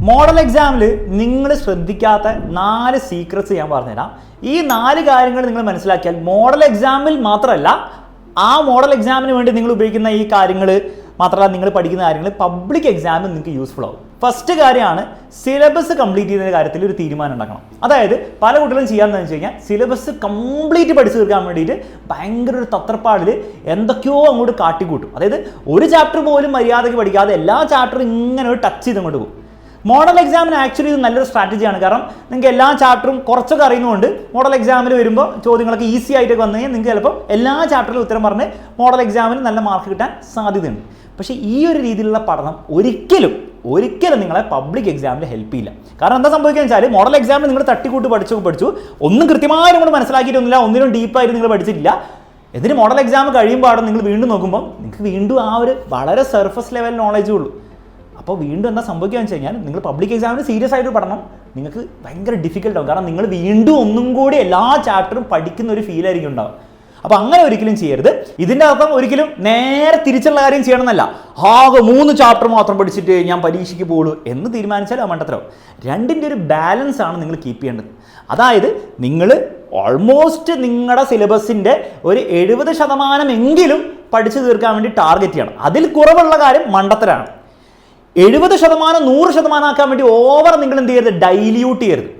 Model എക്സാമിൽ നിങ്ങൾ ശ്രദ്ധിക്കാത്ത 4 സീക്രറ്റ്സ് ഞാൻ പറഞ്ഞുതരാം. ഈ 4 കാര്യങ്ങൾ നിങ്ങൾ മനസ്സിലാക്കിയാൽ മോഡൽ എക്സാമിൽ മാത്രമല്ല, ആ മോഡൽ എക്സാമിന് വേണ്ടി നിങ്ങൾ ഉപയോഗിക്കുന്ന ഈ കാര്യങ്ങൾ മാത്രമല്ല, നിങ്ങൾ പഠിക്കുന്ന കാര്യങ്ങൾ പബ്ലിക് എക്സാമിൽ നിങ്ങൾക്ക് യൂസ്ഫുൾ ആവും. ഫസ്റ്റ് കാര്യമാണ് സിലബസ് കംപ്ലീറ്റ് ചെയ്യുന്ന കാര്യത്തിൽ ഒരു തീരുമാനം ഉണ്ടാക്കണം. അതായത് പല കുട്ടികളും ചെയ്യാമെന്ന് വെച്ച് കഴിഞ്ഞാൽ സിലബസ് കംപ്ലീറ്റ് പഠിച്ചു തീർക്കാൻ വേണ്ടിയിട്ട് ഭയങ്കര ഒരു തത്രപ്പാടിൽ എന്തൊക്കെയോ അങ്ങോട്ട് കാട്ടിക്കൂട്ടും. അതായത് ഒരു ചാപ്റ്റർ പോലും മര്യാദയ്ക്ക് പഠിക്കാതെ എല്ലാ ചാപ്റ്ററും ഇങ്ങനെ ഒരു ടച്ച് ചെയ്ത് അങ്ങോട്ട് പോകും. മോഡൽ എക്സാമിന് ആക്ച്വലി ഇത് നല്ലൊരു സ്ട്രാറ്റജിയാണ്. കാരണം നിങ്ങൾക്ക് എല്ലാ ചാപ്റ്ററും കുറച്ചൊക്കെ അറിയുന്നതുകൊണ്ട് മോഡൽ എക്സാമിൽ വരുമ്പോൾ ചോദ്യങ്ങളൊക്കെ ഈസി ആയിട്ടൊക്കെ വന്നു കഴിഞ്ഞാൽ നിങ്ങൾക്ക് ചിലപ്പോൾ എല്ലാ ചാപ്റ്ററിലും ഉത്തരം പറഞ്ഞ് മോഡൽ എക്സാമിൽ നല്ല മാർക്ക് കിട്ടാൻ സാധ്യതയുണ്ട്. പക്ഷേ ഈ ഒരു രീതിയിലുള്ള പഠനം ഒരിക്കലും നിങ്ങളെ പബ്ലിക് എക്സാമിൽ ഹെൽപ്പ് ചെയ്യില്ല. കാരണം എന്താ സംഭവിക്കുക വെച്ചാൽ മോഡൽ എക്സാമിൽ നിങ്ങൾ തട്ടിക്കൂട്ട് പഠിച്ചു ഒന്നും കൃത്യമായി നിങ്ങൾ മനസ്സിലാക്കിയിട്ടൊന്നുമില്ല, ഒന്നിനും ഡീപ്പായിട്ട് നിങ്ങൾ പഠിച്ചിട്ടില്ല. എന്നിട്ട് മോഡൽ എക്സാം കഴിയുമ്പോൾ നിങ്ങൾ വീണ്ടും നോക്കുമ്പോൾ നിങ്ങൾക്ക് വീണ്ടും ആ ഒരു വളരെ സർഫസ് ലെവൽ നോളജേ ഉള്ളൂ. അപ്പോൾ വീണ്ടും എന്താ സംഭവിക്കുകയെന്ന് വെച്ച് കഴിഞ്ഞാൽ നിങ്ങൾ പബ്ലിക് എക്സാമിന് സീരിയസ് ആയിട്ട് പഠനം നിങ്ങൾക്ക് ഭയങ്കര ഡിഫിക്കൽട്ടാവും. കാരണം നിങ്ങൾ വീണ്ടും ഒന്നും കൂടി എല്ലാ ചാപ്റ്ററും പഠിക്കുന്ന ഒരു ഫീൽ ആയിരിക്കും ഉണ്ടാവും. അപ്പോൾ അങ്ങനെ ഒരിക്കലും ചെയ്യരുത്. ഇതിൻ്റെ അർത്ഥം ഒരിക്കലും നേരെ തിരിച്ചുള്ള കാര്യം ചെയ്യണമെന്നല്ല, ആകെ 3 ചാപ്റ്റർ മാത്രം പഠിച്ചിട്ട് ഞാൻ പരീക്ഷയ്ക്ക് പോകുള്ളൂ എന്ന് തീരുമാനിച്ചാൽ ആ മണ്ടത്തരവും. രണ്ടിൻ്റെ ഒരു ബാലൻസ് ആണ് നിങ്ങൾ കീപ്പ് ചെയ്യേണ്ടത്. അതായത് നിങ്ങൾ ഓൾമോസ്റ്റ് നിങ്ങളുടെ സിലബസിൻ്റെ ഒരു 70% എങ്കിലും പഠിച്ചു തീർക്കാൻ വേണ്ടി ടാർഗറ്റ് ചെയ്യണം. അതിൽ കുറവുള്ള കാര്യം മണ്ടത്തരാണ്. 70% 100% ആക്കാൻ വേണ്ടി ഓവർ നിങ്ങൾ എന്ത് ചെയ്യരുത്, ഡൈല്യൂട്ട് ചെയ്യരുത്.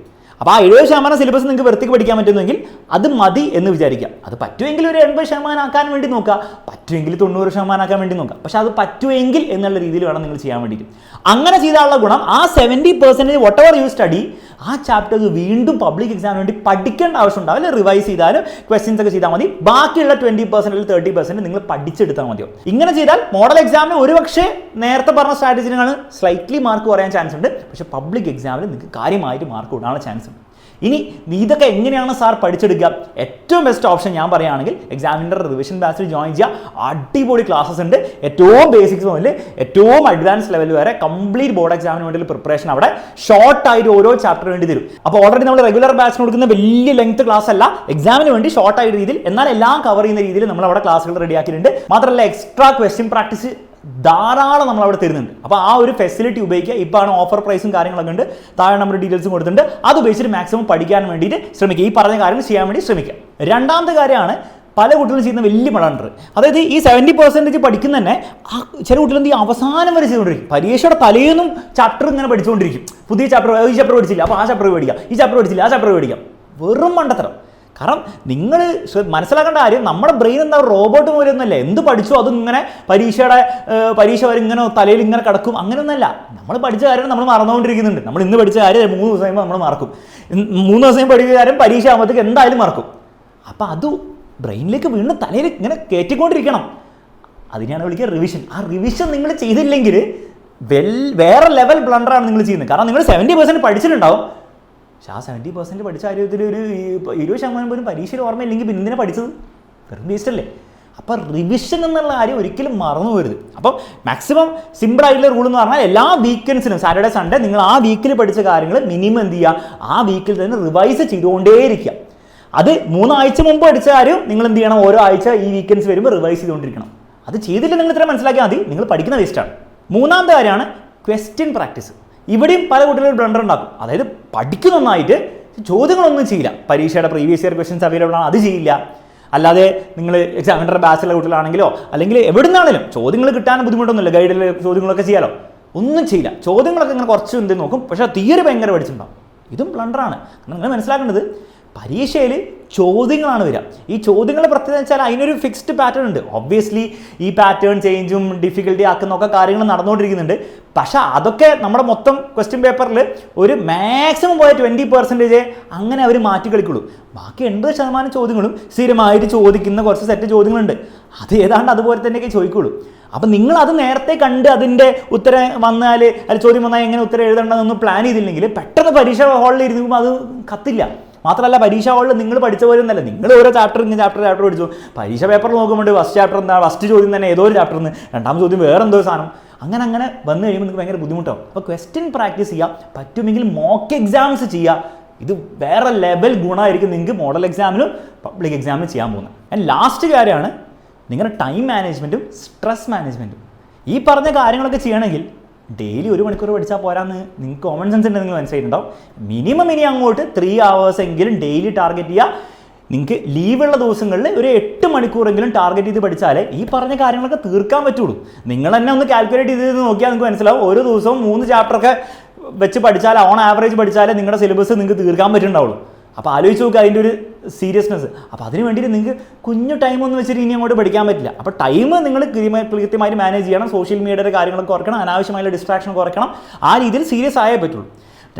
അപ്പോൾ ആ 70% സിലബസ് നിങ്ങൾക്ക് വൃത്തിക്ക് പഠിക്കാൻ പറ്റുമെങ്കിൽ അത് മതി എന്ന് വിചാരിക്കാം. അത് പറ്റുമെങ്കിൽ ഒരു 80% ആക്കാൻ വേണ്ടി നോക്കുക, പറ്റുമെങ്കിൽ 90% ആക്കാൻ വേണ്ടി നോക്കുക. പക്ഷെ അത് പറ്റുമെങ്കിൽ എന്നുള്ള രീതിയിൽ വേണം നിങ്ങൾ ചെയ്യാൻ വേണ്ടിയിട്ട്. അങ്ങനെ ചെയ്താലുള്ള ഗുണം ആ 70% വട്ട് എവർ യു സ്റ്റഡി ആ ചാപ്റ്റേഴ്സ് വീണ്ടും പബ്ലിക് എക്സാമിന് വേണ്ടി പഠിക്കേണ്ട ആവശ്യം ഉണ്ടാവില്ല. റിവൈസ് ചെയ്താലും ക്വസ്റ്റ്യൻസ് ഒക്കെ ചെയ്താൽ മതി. ബാക്കിയുള്ള 20% അല്ലെങ്കിൽ 30% നിങ്ങൾ പഠിച്ചെടുത്താൽ മതിയോ. ഇങ്ങനെ ചെയ്താൽ മോഡൽ എക്സാമിന് ഒരുപക്ഷെ നേരത്തെ പറഞ്ഞ സ്ട്രാറ്റജിനാണ് സ്ലൈറ്റ്ലി മാർക്ക് കുറയാൻ ചാൻസ് ഉണ്ട്. പക്ഷേ പബ്ലിക് എക്സാമിൽ നിങ്ങൾക്ക് കാര്യമായിട്ട് മാർക്ക് കൂടാനുള്ള ചാൻസ് ഉണ്ട്. ഇനി ഇതൊക്കെ എങ്ങനെയാണ് സാർ പഠിച്ചെടുക്കുക? ഏറ്റവും ബെസ്റ്റ് ഓപ്ഷൻ ഞാൻ പറയുകയാണെങ്കിൽ എക്സാമിൻ്റെ റിവിഷൻ ബാച്ചിൽ ജോയിൻ ചെയ്യുക. അടിപൊളി ക്ലാസ്സസ് ഉണ്ട്. ഏറ്റവും ബേസിക്സ് മുതൽ ഏറ്റവും അഡ്വാൻസ് ലെവൽ വരെ കംപ്ലീറ്റ് ബോർഡ് എക്സാമിന് വേണ്ടിയുള്ള പ്രിപ്പറേഷൻ അവിടെ ഷോർട്ടായിട്ട് ഓരോ ചാപ്റ്റർ വേണ്ടി തരും. അപ്പോൾ ഓൾറെഡി നമ്മൾ റെഗുലർ ബാച്ചിന് കൊടുക്കുന്ന വലിയ ലെങ്ത് ക്ലാസ് അല്ല, എക്സാമിന് വേണ്ടി ഷോർട്ടായിട്ട് രീതിയിൽ എന്നാൽ എല്ലാം കവർ ചെയ്യുന്ന രീതിയിൽ നമ്മൾ അവിടെ ക്ലാസ്സുകൾ റെഡിയാക്കിയിട്ടുണ്ട്. മാത്രമല്ല എക്സ്ട്രാ ക്വസ്റ്റ്യൻ പ്രാക്ടീസ് ധാരാളം നമ്മൾ അവിടെ തരുന്നുണ്ട്. അപ്പോൾ ആ ഒരു ഫെസിലിറ്റി ഉപയോഗിക്കുക. ഇപ്പോഴാണ് ഓഫർ പ്രൈസും കാര്യങ്ങളൊക്കെ ഉണ്ട്, താഴെ നമ്മുടെ ഡീറ്റെയിൽസും കൊടുത്തിട്ടുണ്ട്. അത് ഉപയോഗിച്ചിട്ട് മാക്സിമം പഠിക്കാൻ വേണ്ടിയിട്ട് ശ്രമിക്കുക. ഈ പറഞ്ഞ കാര്യങ്ങൾ ചെയ്യാൻ വേണ്ടി ശ്രമിക്കുക. രണ്ടാമത്തെ കാര്യമാണ് പല കുട്ടികളും ചെയ്യുന്ന വലിയ ബ്ലണ്ടർ. അതായത് ഈ 70% പഠിക്കുന്ന തന്നെ ചില കുട്ടികൾ എന്ത് ചെയ്യും, അവസാനം വരെ ചെയ്തുകൊണ്ടിരിക്കും. പരീക്ഷയുടെ തലേന്നും ചാപ്റ്റർ ഇങ്ങനെ പഠിച്ചുകൊണ്ടിരിക്കും. പുതിയ ചാപ്റ്റർ, ഈ ചാപ്റ്റർ പഠിച്ചില്ല അപ്പോൾ ആ ചാപ്റ്റർ പഠിക്കാം, ഈ ചാപ്റ്റർ പഠിച്ചില്ല ആ ചാപ്റ്റർ പഠിക്കാം. വെറും മണ്ടത്തരം. കാരണം നിങ്ങൾ മനസ്സിലാക്കേണ്ട കാര്യം, നമ്മുടെ ബ്രെയിൻ എന്താ റോബോട്ട് പോലെയൊന്നുമല്ല. എന്ത് പഠിച്ചോ അതും ഇങ്ങനെ പരീക്ഷ വരെ ഇങ്ങനെ തലയിൽ ഇങ്ങനെ കിടക്കും. അങ്ങനെയൊന്നുമല്ല. നമ്മൾ പഠിച്ച കാര്യം നമ്മൾ മറന്നുകൊണ്ടിരിക്കുന്നുണ്ട്. നമ്മൾ ഇന്ന് പഠിച്ച കാര്യം 3 ദിവസം കഴിയുമ്പോൾ നമ്മൾ മറക്കും. 3 ദിവസം പഠിച്ച കാര്യം പരീക്ഷ ആകുമ്പോഴത്തേക്ക് എന്തായാലും മറക്കും. അപ്പോൾ അത് ബ്രെയിനിലേക്ക് വീണ്ടും തലയിൽ ഇങ്ങനെ കയറ്റിക്കൊണ്ടിരിക്കണം. അതിനെയാണ് വിളിക്കുക റിവിഷൻ. ആ റിവിഷൻ നിങ്ങൾ ചെയ്തില്ലെങ്കിൽ വേറെ ലെവൽ ബ്ലണ്ടറാണ് നിങ്ങൾ ചെയ്യുന്നത്. കാരണം നിങ്ങൾ 70% പഠിച്ചിട്ടുണ്ടാവും. പക്ഷെ ആ 70% പഠിച്ച കാര്യത്തിൽ ഒരു 20% പോലും പരീക്ഷയിൽ ഓർമ്മയില്ലെങ്കിൽ പിന്നെ എന്തിനാണ് പഠിച്ചത്? വെറും വേസ്റ്റ് അല്ലേ. അപ്പോൾ റിവിഷൻ എന്നുള്ള കാര്യം ഒരിക്കലും മറന്നു പോരുത്. അപ്പം മാക്സിമം സിമ്പിൾ ആയിട്ടുള്ള റൂൾ എന്ന് പറഞ്ഞാൽ എല്ലാ വീക്കെൻഡ്സിനും സാറ്റർഡേ സൺഡേ നിങ്ങൾ ആ വീക്കിൽ പഠിച്ച കാര്യങ്ങൾ മിനിമം എന്ത് ചെയ്യുക, ആ വീക്കിൽ തന്നെ റിവൈസ് ചെയ്തുകൊണ്ടേയിരിക്കുക. അത് 3 ആഴ്ച മുമ്പ് പഠിച്ച കാര്യം നിങ്ങൾ എന്ത് ചെയ്യണം, ഓരോ ആഴ്ച ഈ വീക്കെൻഡ്സ് വരുമ്പോൾ റിവൈസ് ചെയ്തുകൊണ്ടിരിക്കണം. അത് ചെയ്തില്ല നിങ്ങൾ ഇത്ര മനസ്സിലാക്കിയാൽ മതി, നിങ്ങൾ പഠിക്കുന്ന വേസ്റ്റാണ്. മൂന്നാമത്തെ കാര്യമാണ് ക്വസ്റ്റ്യൻ പ്രാക്ടീസ്. ഇവിടെയും പല കുട്ടികളും ബ്ലണ്ടർ ഉണ്ടാക്കും. അതായത് പഠിക്കുന്നൊന്നായിട്ട് ചോദ്യങ്ങളൊന്നും ചെയ്യില്ല. പരീക്ഷയുടെ പ്രീവിയസ് ഇയർ ക്വസ്റ്റ്യൻസ് അവൈലബിൾ ആണ്, അത് ചെയ്യില്ല. അല്ലാതെ നിങ്ങൾ എക്സാമിൻ്റെ ബാച്ചിലുള്ള കുട്ടികളാണെങ്കിലോ അല്ലെങ്കിൽ എവിടെ നിന്നാണെങ്കിലും ചോദ്യങ്ങൾ കിട്ടാൻ ബുദ്ധിമുട്ടൊന്നുമില്ല, ഗൈഡിൽ ചോദ്യങ്ങളൊക്കെ ചെയ്യാലോ. ഒന്നും ചെയ്യില്ല. ചോദ്യങ്ങളൊക്കെ ഇങ്ങനെ കുറച്ച് എന്ത് നോക്കും, പക്ഷേ തിയറി ഭയങ്കര പഠിച്ചിട്ടുണ്ടാവും. ഇതും ബ്ലണ്ടറാണ്. നിങ്ങൾ മനസ്സിലാക്കേണ്ടത് പരീക്ഷയിൽ ചോദ്യങ്ങളാണ് വരിക. ഈ ചോദ്യങ്ങളുടെ പ്രത്യേകത വെച്ചാൽ അതിനൊരു ഫിക്സ്ഡ് പാറ്റേൺ ഉണ്ട്. ഒബ്വിയസ്ലി ഈ പാറ്റേൺ ചേഞ്ചും ഡിഫിക്കൽട്ടി ആക്കുന്നൊക്കെ കാര്യങ്ങൾ നടന്നുകൊണ്ടിരിക്കുന്നുണ്ട്. പക്ഷേ അതൊക്കെ നമ്മുടെ മൊത്തം ക്വസ്റ്റ്യൻ പേപ്പറിൽ ഒരു മാക്സിമം പോയ 20% അങ്ങനെ അവർ മാറ്റി കളിക്കുള്ളൂ. ബാക്കി 80% ചോദ്യങ്ങളും സ്ഥിരമായിട്ട് ചോദിക്കുന്ന കുറച്ച് സെറ്റ് ചോദ്യങ്ങളുണ്ട്. അത് ഏതാണ്ട് അതുപോലെ തന്നെയൊക്കെ ചോദിക്കുള്ളൂ. അപ്പം നിങ്ങൾ അത് നേരത്തെ കണ്ട് അതിൻ്റെ ഉത്തരം വന്നാൽ ചോദ്യം വന്നാൽ എങ്ങനെ ഉത്തരം എഴുതേണ്ടതെന്നൊന്നും പ്ലാൻ ചെയ്തില്ലെങ്കിൽ പെട്ടെന്ന് പരീക്ഷ ഹാളിൽ ഇരുന്നുമ്പോൾ അത് കത്തില്ല. മാത്രമല്ല പരീക്ഷ ഹാളിൽ നിങ്ങൾ പഠിച്ച പോലെ ഒന്നല്ല. നിങ്ങൾ ഓരോ ചാപ്റ്റർ പഠിച്ചു. പരീക്ഷ പേപ്പർ നോക്കുമ്പോൾ ഫസ്റ്റ് ചാപ്റ്റർ എന്താ, ഫസ്റ്റ് ചോദ്യം തന്നെ ഏതോ ഒരു ചാപ്റ്ററിന്, രണ്ടാമത്തെ ചോദ്യം വേറെ എന്തോ സാധനം, അങ്ങനെ വന്നു കഴിയുമ്പോൾ നിങ്ങൾക്ക് ഭയങ്കര ബുദ്ധിമുട്ടാവും. അപ്പോൾ ക്വസ്റ്റ്യൻ പ്രാക്ടീസ് ചെയ്യുക, പറ്റുമെങ്കിൽ മോക്ക് എക്സാംസ് ചെയ്യുക. ഇത് വേറെ ലെവൽ ഗുണമായിരിക്കും നിങ്ങൾക്ക് മോഡൽ എക്സാമിനും പബ്ലിക് എക്സാമിനും ചെയ്യാൻ പോകുന്നത്. ആൻഡ് ലാസ്റ്റ് കാര്യമാണ് നിങ്ങളുടെ ടൈം മാനേജ്മെൻറ്റും സ്ട്രെസ് മാനേജ്മെൻറ്റും. ഈ പറഞ്ഞ കാര്യങ്ങളൊക്കെ ചെയ്യണമെങ്കിൽ ഡെയിലി 1 മണിക്കൂർ പഠിച്ചാൽ പോരാന്ന് നിങ്ങൾക്ക് കോമൺ സെൻസ് ഉണ്ട്, നിങ്ങൾ മനസ്സിലായിട്ടുണ്ടാവും. മിനിമം ഇനി അങ്ങോട്ട് 3 hours എങ്കിലും ഡെയിലി ടാർഗറ്റ് ചെയ്യുക. നിങ്ങൾക്ക് ലീവുള്ള ദിവസങ്ങളിൽ ഒരു 8 മണിക്കൂറെങ്കിലും ടാർഗറ്റ് ചെയ്ത് പഠിച്ചാലേ ഈ പറഞ്ഞ കാര്യങ്ങളൊക്കെ തീർക്കാൻ പറ്റുള്ളൂ. നിങ്ങൾ തന്നെ ഒന്ന് കാൽക്കുലേറ്റ് ചെയ്ത് നോക്കിയാൽ നിങ്ങൾക്ക് മനസ്സിലാവും. ഒരു ദിവസവും 3 ചാപ്റ്ററൊക്കെ വെച്ച് പഠിച്ചാൽ, ഓൺ ആവറേജ് പഠിച്ചാലേ നിങ്ങളുടെ സിലബസ് നിങ്ങൾക്ക് തീർക്കാൻ പറ്റുന്നുണ്ടാവുള്ളൂ. അപ്പോൾ ആലോചിച്ച് നോക്കുക അതിൻ്റെ ഒരു സീരിയസ്നെസ്. അപ്പോൾ അതിന് വേണ്ടിയിട്ട് നിങ്ങൾക്ക് കുഞ്ഞു ടൈമൊന്നും വെച്ചിട്ട് ഇനി അങ്ങോട്ട് പഠിക്കാൻ പറ്റില്ല. അപ്പോൾ ടൈം നിങ്ങൾ കൃത്യമായിട്ട് മാനേജ് ചെയ്യണം. സോഷ്യൽ മീഡിയയുടെ കാര്യങ്ങളൊക്കെ കുറയ്ക്കണം, അനാവശ്യമായുള്ള ഡിസ്ട്രാക്ഷൻ കുറയ്ക്കണം. ആ രീതിയിൽ സീരിയസ് ആയേ പറ്റുള്ളൂ.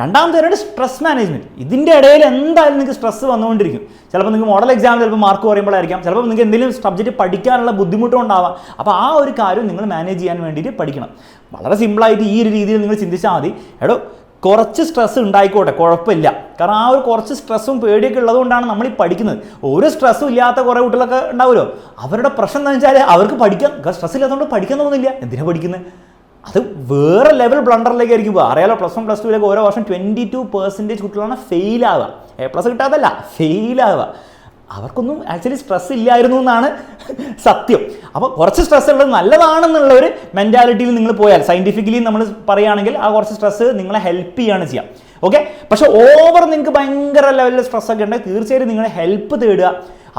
രണ്ടാമത്തെ സ്ട്രെസ് മാനേജ്മെൻറ്റ്. ഇതിൻ്റെ ഇടയിൽ എന്തായാലും നിങ്ങൾക്ക് സ്ട്രെസ് വന്നുകൊണ്ടിരിക്കും. ചിലപ്പോൾ നിങ്ങൾക്ക് മോഡൽ എക്സാമിൽ ചിലപ്പോൾ മാർക്ക് കുറയുമ്പോഴായിരിക്കാം, ചിലപ്പോൾ നിങ്ങൾക്ക് എന്തെങ്കിലും സബ്ജക്റ്റ് പഠിക്കാനുള്ള ബുദ്ധിമുട്ടുണ്ടാവാം. അപ്പോൾ ആ ഒരു കാര്യം നിങ്ങൾ മാനേജ് ചെയ്യാൻ വേണ്ടിയിട്ട് പഠിക്കണം. വളരെ സിമ്പിളായിട്ട് ഈ ഒരു രീതിയിൽ നിങ്ങൾ ചിന്തിച്ചാൽ മതി. കുറച്ച് സ്ട്രെസ് ഉണ്ടായിക്കോട്ടെ, കുഴപ്പമില്ല. കാരണം ആ ഒരു കുറച്ച് സ്ട്രെസ്സും പേടിയൊക്കെ ഉള്ളതുകൊണ്ടാണ് നമ്മൾ ഈ പഠിക്കുന്നത്. ഒരു സ്ട്രെസ്സും ഇല്ലാത്ത കുറേ കുട്ടികളൊക്കെ ഉണ്ടാവുമല്ലോ, അവരുടെ പ്രശ്നം എന്താ വെച്ചാൽ അവർക്ക് പഠിക്കാൻ സ്ട്രെസ് ഇല്ലാത്തതുകൊണ്ട് പഠിക്കാൻ തോന്നുന്നില്ല. എന്തിനാണ് പഠിക്കുന്നത്? അത് വേറെ ലെവൽ ബ്ലണ്ടറിലേക്ക് ആയിരിക്കും പോകുക. അറിയാലോ, +1 +2 ഓരോ വർഷം 22% കുട്ടികളാണ് ഫെയിലാവുക. A+ കിട്ടാത്തല്ല, ഫെയിലാവുക. അവർക്കൊന്നും ആക്ച്വലി സ്ട്രെസ് ഇല്ലായിരുന്നു എന്നാണ് സത്യം. അപ്പോൾ കുറച്ച് സ്ട്രെസ് ഉള്ളത് നല്ലതാണെന്നുള്ള ഒരു മെൻറ്റാലിറ്റിയിൽ നിങ്ങൾ പോയാൽ, സയൻറ്റിഫിക്കലി നമ്മൾ പറയുകയാണെങ്കിൽ ആ കുറച്ച് സ്ട്രെസ് നിങ്ങളെ ഹെൽപ്പ് ചെയ്യുകയാണ് ചെയ്യുക. ഓക്കെ. പക്ഷേ ഓവർ നിങ്ങൾക്ക് ഭയങ്കര ലെവലിൽ സ്ട്രെസ്സൊക്കെ ഉണ്ടെങ്കിൽ തീർച്ചയായിട്ടും നിങ്ങൾ ഹെൽപ്പ് തേടുക,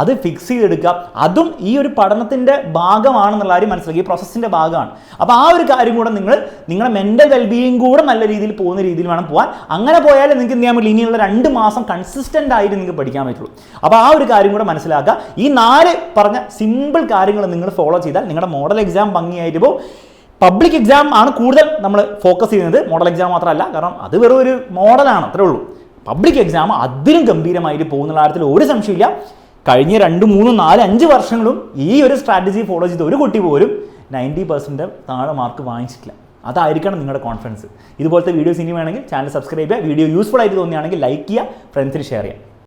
അത് ഫിക്സ് ചെയ്തെടുക്കുക. അതും ഈ ഒരു പഠനത്തിൻ്റെ ഭാഗമാണെന്നുള്ള കാര്യം മനസ്സിലാക്കി, ഈ പ്രോസസ്സിൻ്റെ ഭാഗമാണ്. അപ്പോൾ ആ ഒരു കാര്യം കൂടെ നിങ്ങളുടെ മെൻ്റൽ വെൽബീയിങ് കൂടെ നല്ല രീതിയിൽ പോകുന്ന രീതിയിൽ വേണം പോകാൻ. അങ്ങനെ പോയാൽ നിങ്ങൾക്ക് എന്ത് ചെയ്യാൻ പറ്റില്ല, ഇനിയുള്ള 2 മാസം കൺസിസ്റ്റൻ്റ് ആയിട്ട് നിങ്ങൾക്ക് പഠിക്കാൻ പറ്റുള്ളൂ. അപ്പോൾ ആ ഒരു കാര്യം കൂടെ മനസ്സിലാക്കുക. ഈ 4 പറഞ്ഞ സിമ്പിൾ കാര്യങ്ങൾ നിങ്ങൾ ഫോളോ ചെയ്താൽ നിങ്ങളുടെ മോഡൽ എക്സാം ഭംഗിയായിട്ട് പോകും. പബ്ലിക് എക്സാം ആണ് കൂടുതൽ നമ്മൾ ഫോക്കസ് ചെയ്യുന്നത്, മോഡൽ എക്സാം മാത്രമല്ല. കാരണം അത് വെറും ഒരു മോഡലാണ്, അത്രേ ഉള്ളൂ. പബ്ലിക് എക്സാം അതിലും ഗംഭീരമായിട്ട് പോകുന്നുള്ള കാര്യത്തിൽ ഒരു സംശയമില്ല. കഴിഞ്ഞ 2, 3, 4, 5 വർഷങ്ങളും ഈ ഒരു സ്ട്രാറ്റജി ഫോളോ ചെയ്ത് ഒരു കുട്ടി പോലും 90% താഴെ മാർക്ക് വാങ്ങിച്ചിട്ടില്ല. അതായിരിക്കണം നിങ്ങളുടെ കോൺഫിഡൻസ്. ഇതുപോലത്തെ വീഡിയോസ് ഇനി വേണമെങ്കിൽ ചാനൽ സബ്സ്ക്രൈബ് ചെയ്യുക. വീഡിയോ യൂസ്ഫുൾ ആയിട്ട് തോന്നുകയാണെങ്കിൽ ലൈക്ക് ചെയ്യുക, ഫ്രണ്ട്സിന് ഷെയർ ചെയ്യുക.